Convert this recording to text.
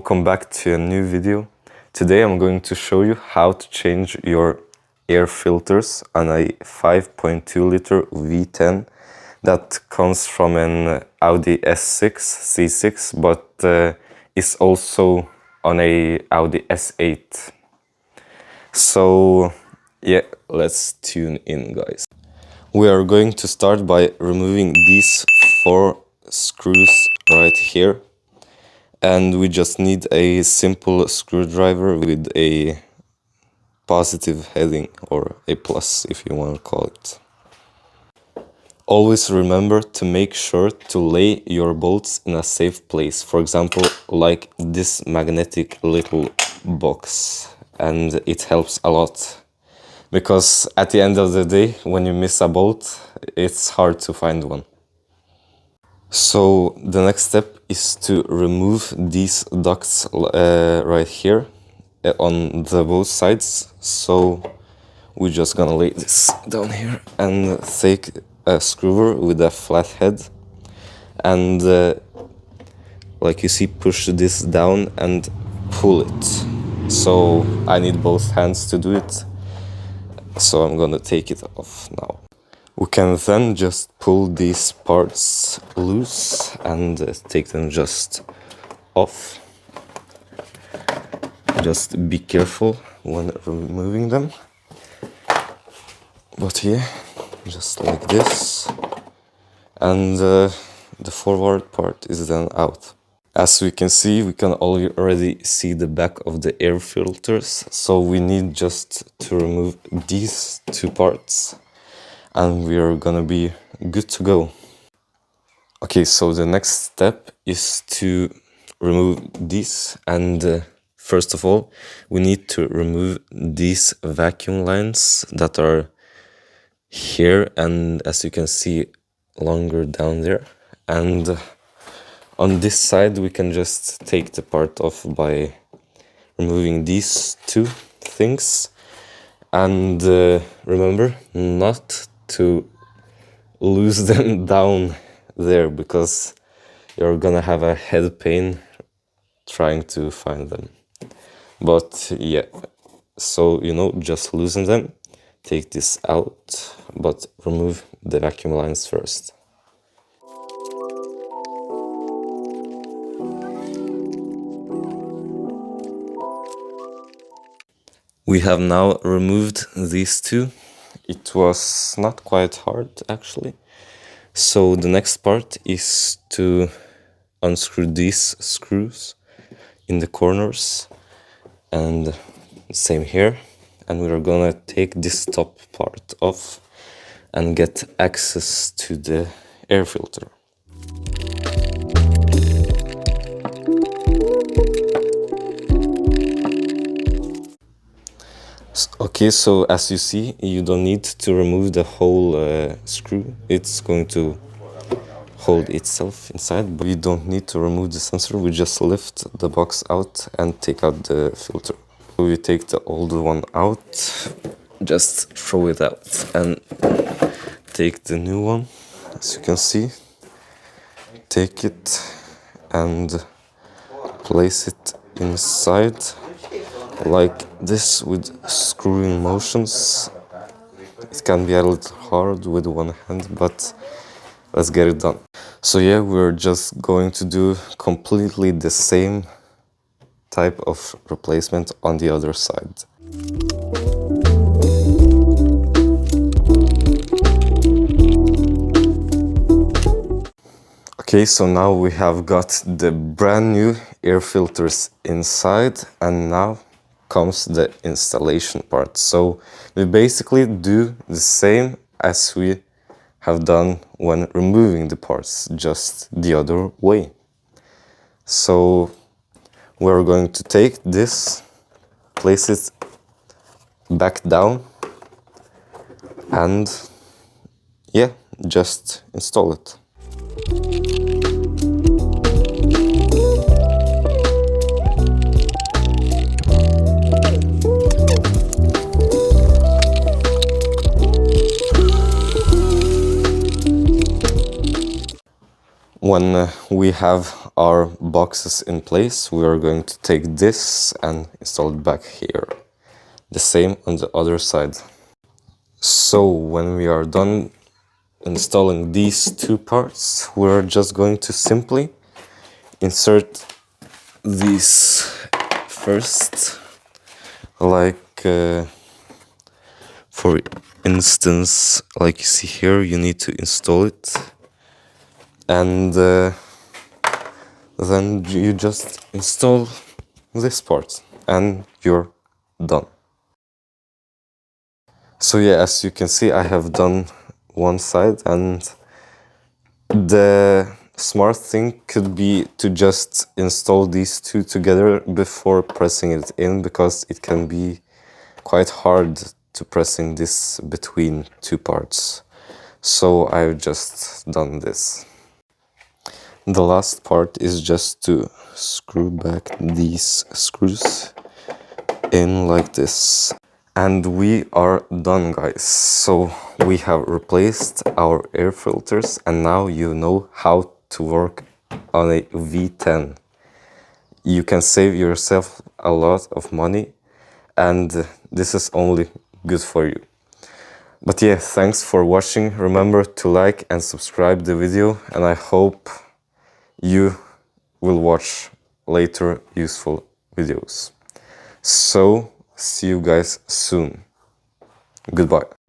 welcome back to a new video. Today I'm going to show you how to change your air filters on a 5.2 liter V10 that comes from an Audi S6 C6 but is also on a Audi S8. So yeah, let's tune in, guys. We are going to start by removing these 4 screws right here. And we just need a simple screwdriver with a positive heading, or a plus if you want to call it. Always remember to make sure to lay your bolts in a safe place. For example, like this magnetic little box. And it helps a lot. Because at the end of the day, when you miss a bolt, it's hard to find one. So the next step is to remove these ducts right here on the both sides. So we're just gonna lay this down here and take a screwer with a flat head and like you see, push this down and pull it. So I need both hands to do it, so I'm gonna take it off now. We can then just pull these parts loose and take them just off. Just be careful when removing them. But yeah, just like this. And the forward part is then out. As we can see, we can already see the back of the air filters. So we need just to remove these 2 parts. And we are gonna be good to go. Okay, so the next step is to remove these, and first of all we need to remove these vacuum lines that are here, and as you can see, longer down there. And on this side we can just take the part off by removing these 2 things. And remember not to lose them down there, because you're gonna have a head pain trying to find them. But yeah, so you know, just loosen them, take this out, but remove the vacuum lines first. We have now removed these 2. It was not quite hard, actually. So the next part is to unscrew these screws in the corners, and same here. And we're gonna take this top part off and get access to the air filter. Okay, so as you see, you don't need to remove the whole screw. It's going to hold itself inside, but we don't need to remove the sensor. We just lift the box out and take out the filter. We take the old one out, just throw it out and take the new one. As you can see, take it and place it inside like this with screwing motions. It can be a little hard with one hand, but let's get it done. So yeah, we're just going to do completely the same type of replacement on the other side. Okay, so now we have got the brand new air filters inside, and now comes the installation part. So we basically do the same as we have done when removing the parts, just the other way. So we're going to take this, place it back down, and yeah, just install it. When we have our boxes in place, we are going to take this and install it back here. The same on the other side. So when we are done installing these two parts, we're just going to simply insert these first, like for instance, like you see here, you need to install it, and then you just install this part and you're done. So yeah, as you can see, I have done one side, and the smart thing could be to just install these two together before pressing it in, because it can be quite hard to pressing this between two parts. So I've just done this. The last part is just to screw back these screws in like this. And we are done, guys. So we have replaced our air filters, and now you know how to work on a V10. You can save yourself a lot of money, and this is only good for you. But yeah, thanks for watching. Remember to like and subscribe the video, and I hope you will watch later useful videos. So see you guys soon. Goodbye.